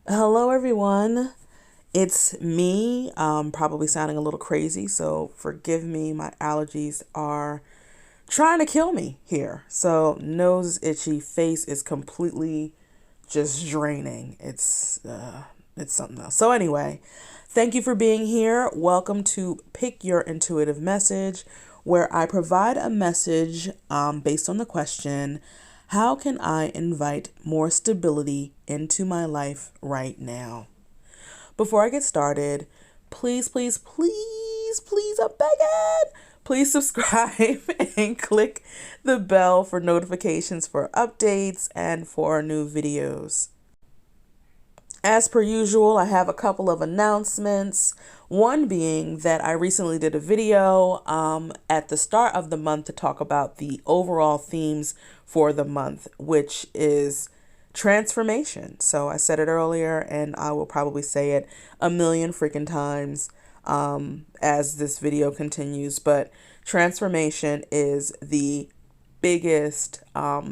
Hello, everyone. It's me. Probably sounding a little crazy, so forgive me. My allergies are trying to kill me here. So nose is itchy, face is completely just draining. It's something else. So anyway, thank you for being here. Welcome to Pick Your Intuitive Message, where I provide a message based on the question, how can I invite more stability into my life right now? Before I get started, please, I'm begging. Please subscribe and click the bell for notifications for updates and for new videos. As per usual, I have a couple of announcements. One being that I recently did a video at the start of the month to talk about the overall themes for the month, which is transformation. So I said it earlier and I will probably say it a million freaking times as this video continues. But transformation is the biggest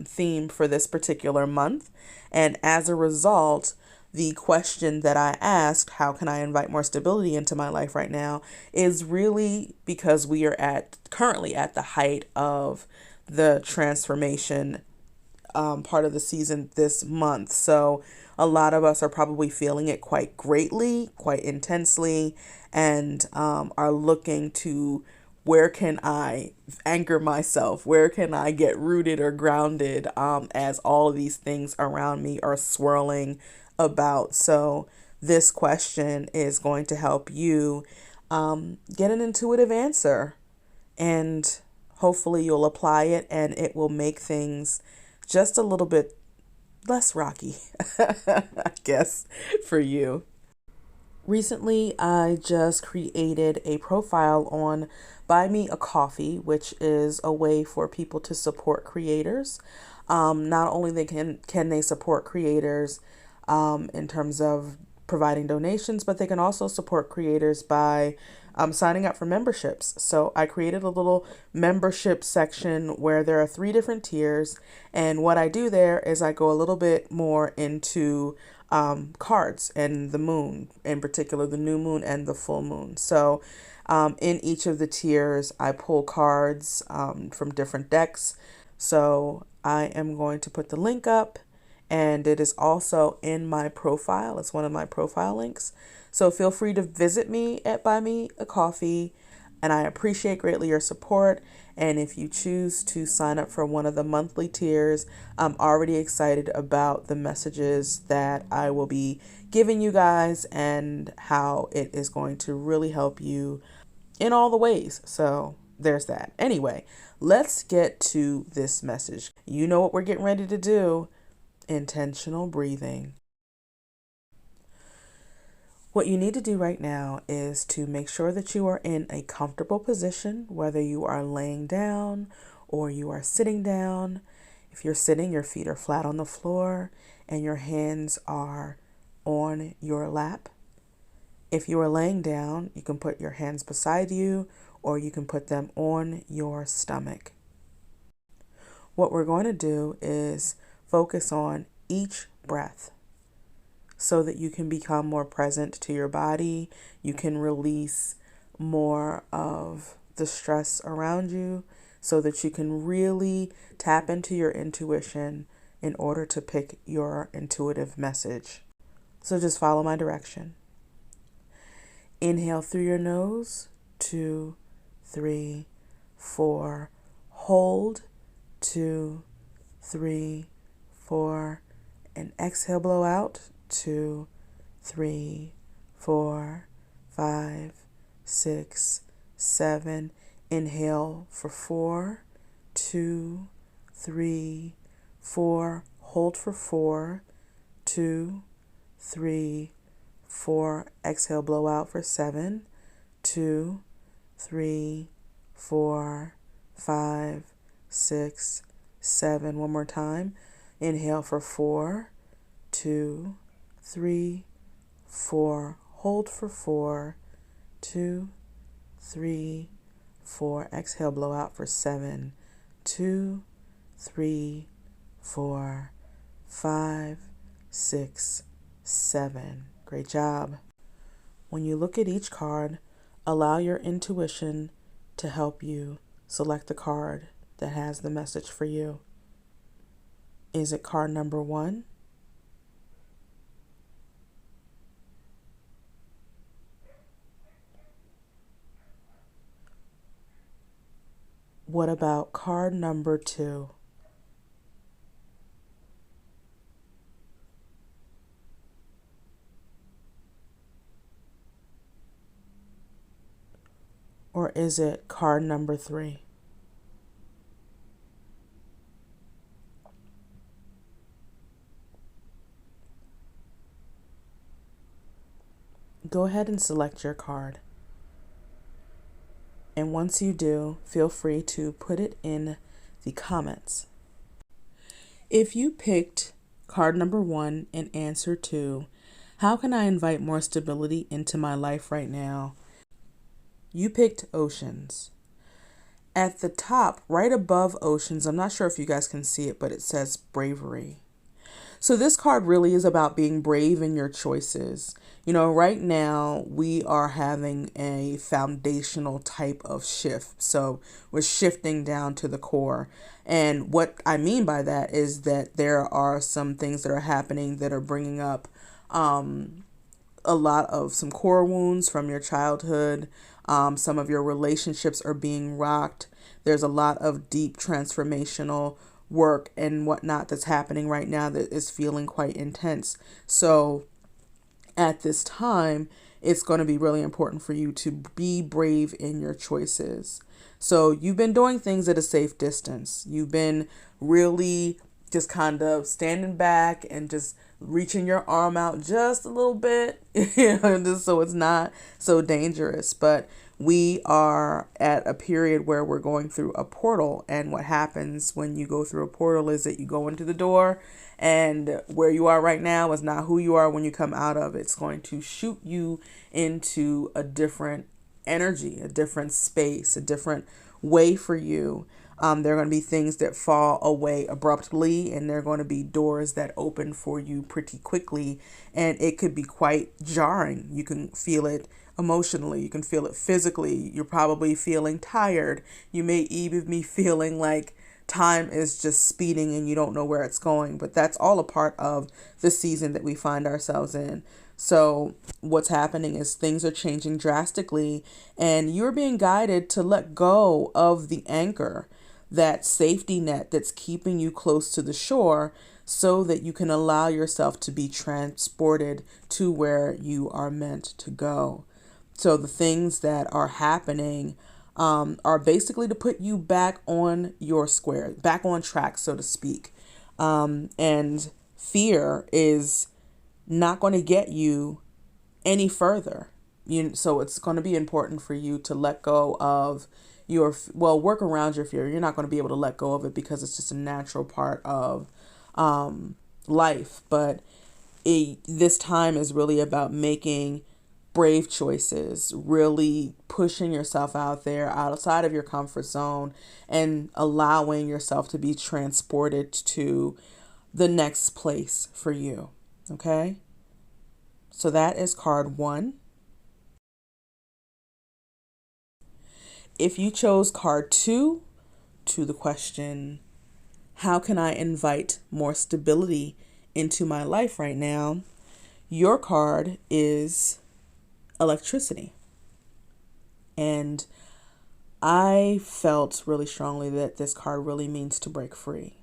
theme for this particular month. And as a result, the question that I asked, how can I invite more stability into my life right now, is really because we are currently at the height of the transformation part of the season this month. So a lot of us are probably feeling it quite greatly, quite intensely, and are looking to, where can I anchor myself? Where can I get rooted or grounded as all of these things around me are swirling about? So this question is going to help you get an intuitive answer, and hopefully you'll apply it and it will make things just a little bit less rocky, I guess, for you. Recently, I just created a profile on Buy Me a Coffee, which is a way for people to support creators. Not only can they support creators in terms of providing donations, but they can also support creators by signing up for memberships. So I created a little membership section where there are 3 different tiers. And what I do there is I go a little bit more into cards and the moon, in particular, the new moon and the full moon. So in each of the tiers, I pull cards from different decks. So I am going to put the link up, and it is also in my profile. It's one of my profile links. So feel free to visit me at Buy Me a Coffee, and I appreciate greatly your support. And if you choose to sign up for one of the monthly tiers, I'm already excited about the messages that I will be giving you guys and how it is going to really help you in all the ways. So there's that. Anyway, let's get to this message. You know what we're getting ready to do. Intentional breathing. What you need to do right now is to make sure that you are in a comfortable position, whether you are laying down or you are sitting down. If you're sitting, your feet are flat on the floor and your hands are on your lap. If you are laying down, you can put your hands beside you or you can put them on your stomach. What we're going to do is focus on each breath so that you can become more present to your body. You can release more of the stress around you so that you can really tap into your intuition in order to pick your intuitive message. So just follow my direction. Inhale through your nose, 2, 3, 4. Hold, 2, 3, 4. And exhale, blow out, 2, 3, 4, 5, 6, 7. Inhale for 4, 2, 3, 4. Hold for 4, 2, 3, 4. Exhale, blow out for 7, 2, 3, 4, 5, 6, 7. One more time. Inhale for 4, 2, 3, 4. Hold for 4, 2, 3, 4. Exhale, blow out for 7, 2, 3, 4, 5, 6, 7. Great job. When you look at each card, allow your intuition to help you select the card that has the message for you. Is it card number 1? What about card number 2? Or is it card number 3? Go ahead and select your card. And once you do, feel free to put it in the comments. If you picked card number 1 in answer 2, how can I invite more stability into my life right now? You picked oceans. At the top, right above oceans, I'm not sure if you guys can see it, but it says bravery. So this card really is about being brave in your choices. You know, right now we are having a foundational type of shift. So we're shifting down to the core. And what I mean by that is that there are some things that are happening that are bringing up a lot of some core wounds from your childhood. Some of your relationships are being rocked. There's a lot of deep transformational work and whatnot that's happening right now that is feeling quite intense. So at this time, it's going to be really important for you to be brave in your choices. So you've been doing things at a safe distance. You've been really just kind of standing back and just reaching your arm out just a little bit, just so it's not so dangerous. But we are at a period where we're going through a portal. And what happens when you go through a portal is that you go into the door, and where you are right now is not who you are when you come out of it. It's going to shoot you into a different energy, a different space, a different way for you. There are going to be things that fall away abruptly, and there are going to be doors that open for you pretty quickly, and it could be quite jarring. You can feel it emotionally. You can feel it physically. You're probably feeling tired. You may even be feeling like time is just speeding and you don't know where it's going, but that's all a part of the season that we find ourselves in. So what's happening is things are changing drastically, and you're being guided to let go of the anchor, that safety net that's keeping you close to the shore, so that you can allow yourself to be transported to where you are meant to go. So the things that are happening are basically to put you back on your square, back on track, so to speak. And fear is not going to get you any further. So it's going to be important for you to let go of work around your fear. You're not going to be able to let go of it because it's just a natural part of life. But this time is really about making brave choices, really pushing yourself out there outside of your comfort zone and allowing yourself to be transported to the next place for you. Okay? So that is card 1. If you chose card 2 to the question, how can I invite more stability into my life right now? Your card is electricity. And I felt really strongly that this card really means to break free.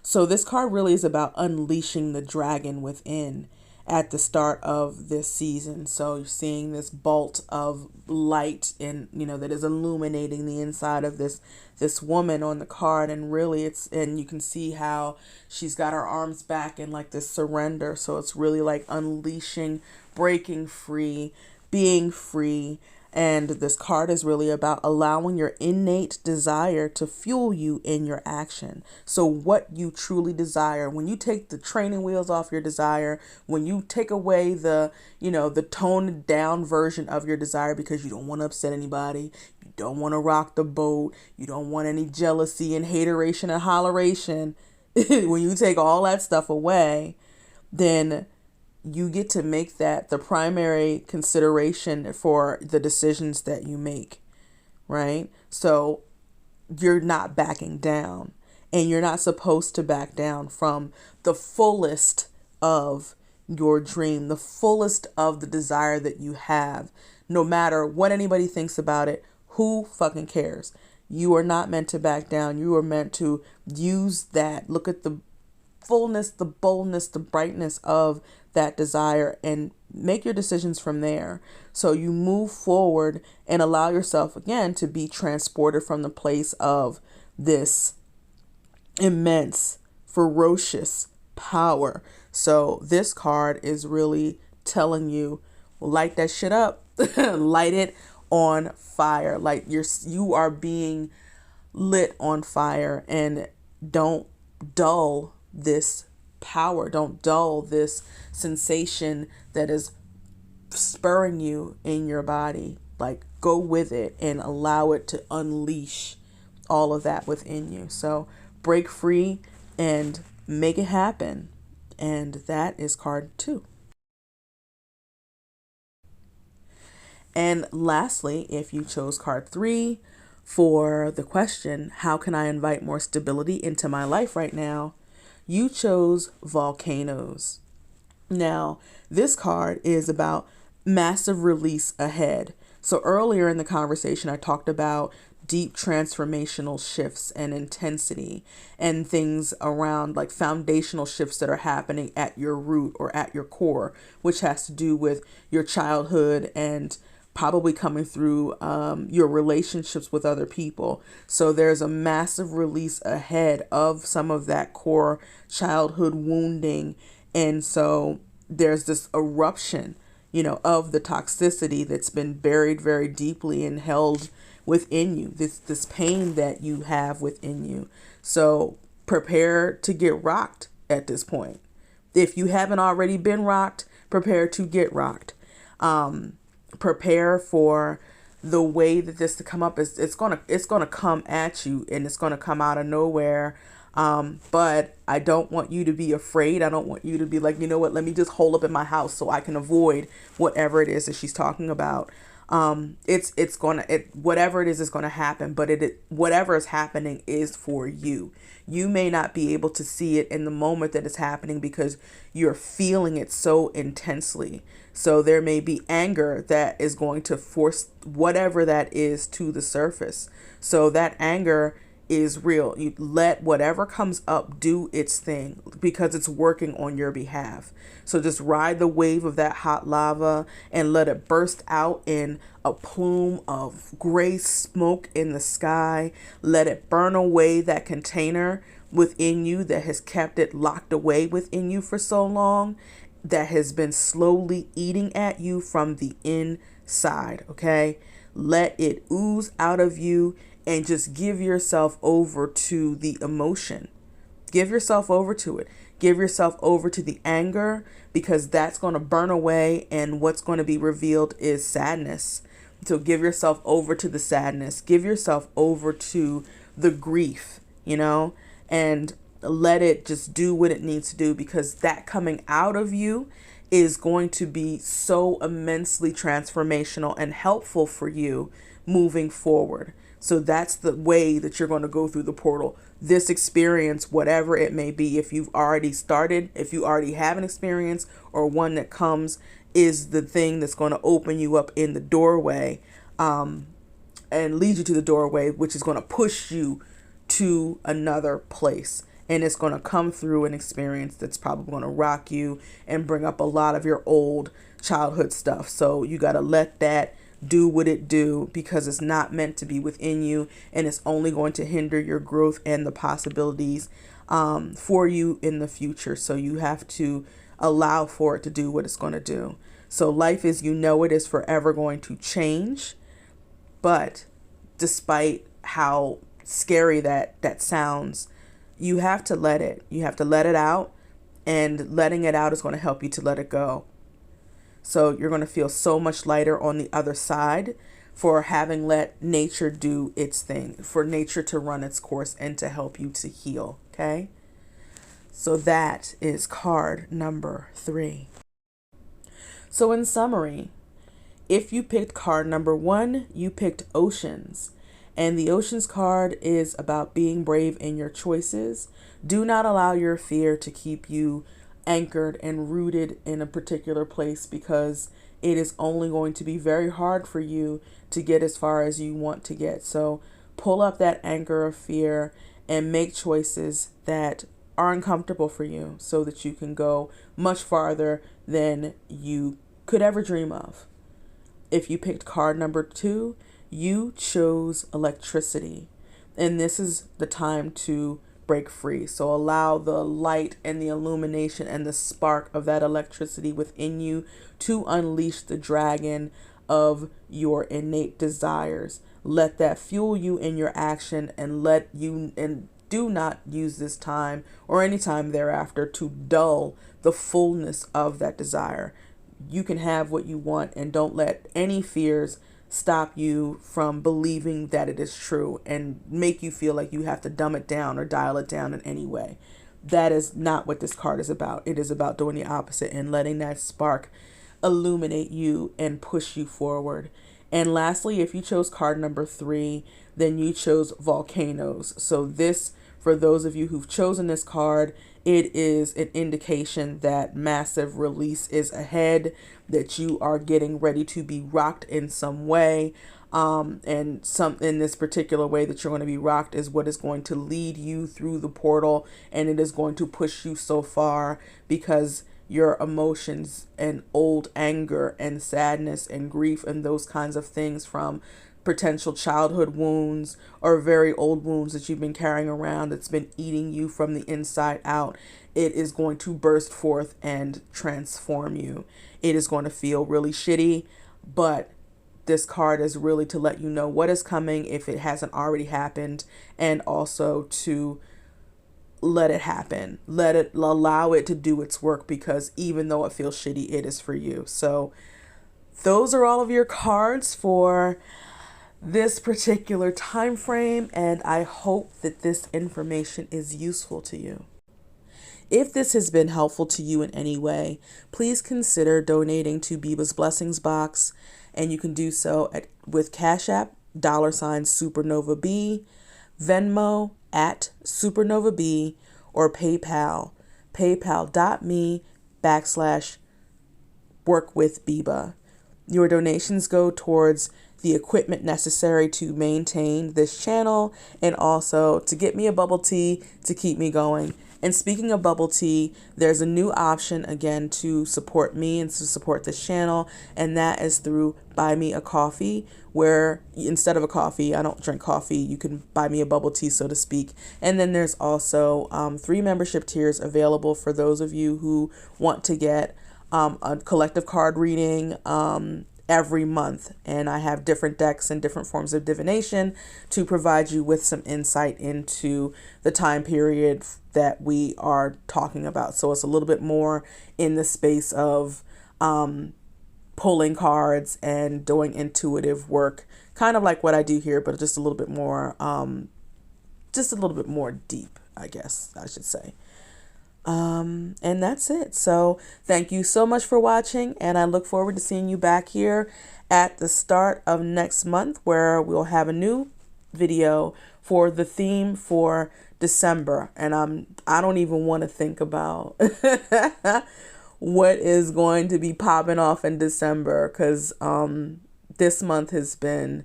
So this card really is about unleashing the dragon within at the start of this season. So you're seeing this bolt of light and that is illuminating the inside of this woman on the card, and really and you can see how she's got her arms back in like this surrender. So it's really like unleashing, breaking free, being free. And this card is really about allowing your innate desire to fuel you in your action. So what you truly desire, when you take the training wheels off your desire, when you take away the toned down version of your desire because you don't want to upset anybody, you don't want to rock the boat, you don't want any jealousy and hateration and holleration, when you take all that stuff away, then you get to make that the primary consideration for the decisions that you make, right? So you're not backing down, and you're not supposed to back down from the fullest of your dream, the fullest of the desire that you have, no matter what anybody thinks about it. Who fucking cares? You are not meant to back down. You are meant to use that. Look at the fullness, the boldness, the brightness of that desire, and make your decisions from there. So you move forward and allow yourself again to be transported from the place of this immense, ferocious power. So this card is really telling you, light that shit up, light it on fire. Like you are being lit on fire, and don't dull this power. Don't dull this sensation that is spurring you in your body. Like, go with it and allow it to unleash all of that within you. So break free and make it happen. And that is card 2. And lastly, if you chose card 3 for the question, how can I invite more stability into my life right now? You chose volcanoes. Now, this card is about massive release ahead. So earlier in the conversation, I talked about deep transformational shifts and intensity, and things around like foundational shifts that are happening at your root or at your core, which has to do with your childhood and probably coming through your relationships with other people. So there's a massive release ahead of some of that core childhood wounding. And so there's this eruption, of the toxicity that's been buried very deeply and held within you, this pain that you have within you. So prepare to get rocked at this point. If you haven't already been rocked, prepare to get rocked. Prepare for the way that this to come up. It's gonna come at you, and it's gonna come out of nowhere. But I don't want you to be afraid. I don't want you to be like, you know what, let me just hole up in my house so I can avoid whatever it is that she's talking about. Whatever it is going to happen, but whatever is happening is for you. You may not be able to see it in the moment that it's happening because you're feeling it so intensely. So there may be anger that is going to force whatever that is to the surface. So that anger is real. You let whatever comes up do its thing because it's working on your behalf. So just ride the wave of that hot lava and let it burst out in a plume of gray smoke in the sky. Let it burn away that container within you that has kept it locked away within you for so long, that has been slowly eating at you from the inside. Okay, let it ooze out of you and just give yourself over to the emotion. Give yourself over to it. Give yourself over to the anger, because that's going to burn away, and what's going to be revealed is sadness. So give yourself over to the sadness. Give yourself over to the grief, and let it just do what it needs to do, because that coming out of you is going to be so immensely transformational and helpful for you moving forward. So that's the way that you're going to go through the portal. This experience, whatever it may be, if you've already started, if you already have an experience or one that comes, is the thing that's going to open you up in the doorway, and lead you to the doorway, which is going to push you to another place. And it's going to come through an experience that's probably going to rock you and bring up a lot of your old childhood stuff. So you got to let that do what it do, because it's not meant to be within you, and it's only going to hinder your growth and the possibilities for you in the future. So you have to allow for it to do what it's going to do. So life is, it is forever going to change. But despite how scary that sounds, you have to let it. You have to let it out, and letting it out is going to help you to let it go. So you're going to feel so much lighter on the other side for having let nature do its thing, for nature to run its course and to help you to heal. Okay. So that is card number 3. So in summary, if you picked card number 1, you picked Oceans. And the Oceans card is about being brave in your choices. Do not allow your fear to keep you anchored and rooted in a particular place, because it is only going to be very hard for you to get as far as you want to get. So pull up that anchor of fear and make choices that are uncomfortable for you so that you can go much farther than you could ever dream of. If you picked card number 2, you chose electricity. And this is the time to break free. So allow the light and the illumination and the spark of that electricity within you to unleash the dragon of your innate desires. Let that fuel you in your action, and do not use this time or any time thereafter to dull the fullness of that desire. You can have what you want, and don't let any fears stop you from believing that it is true and make you feel like you have to dumb it down or dial it down in any way. That is not what this card is about. It is about doing the opposite and letting that spark illuminate you and push you forward. And lastly, if you chose card number 3, then you chose volcanoes. So this, for those of you who've chosen this card, it is an indication that massive release is ahead, that you are getting ready to be rocked in some way. And some in this particular way that you're going to be rocked is what is going to lead you through the portal, and it is going to push you so far, because your emotions and old anger and sadness and grief and those kinds of things from potential childhood wounds or very old wounds that you've been carrying around that's been eating you from the inside out, it is going to burst forth and transform you. It is going to feel really shitty, but this card is really to let you know what is coming if it hasn't already happened, and also to let it happen. Allow it to do its work, because even though it feels shitty, it is for you. So those are all of your cards for this particular time frame, and I hope that this information is useful to you. If this has been helpful to you in any way, please consider donating to Biba's Blessings Box, and you can do so with Cashapp, $SupernovaB, Venmo @SupernovaB, or PayPal, paypal.me/workwithbiba. Your donations go towards the equipment necessary to maintain this channel, and also to get me a bubble tea to keep me going. And speaking of bubble tea, there's a new option again to support me and to support this channel, and that is through Buy Me a Coffee, where instead of a coffee, I don't drink coffee, you can buy me a bubble tea, so to speak. And then there's also 3 membership tiers available for those of you who want to get a collective card reading every month, and I have different decks and different forms of divination to provide you with some insight into the time period that we are talking about. So it's a little bit more in the space of pulling cards and doing intuitive work, kind of like what I do here, but just a little bit more deep, I guess I should say. And that's it. So thank you so much for watching, and I look forward to seeing you back here at the start of next month, where we'll have a new video for the theme for December. And I don't even want to think about what is going to be popping off in December, because this month has been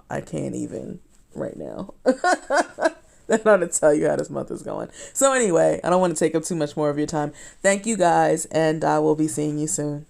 I can't even right now. I don't want to tell you how this month is going. So anyway, I don't want to take up too much more of your time. Thank you guys, and I will be seeing you soon.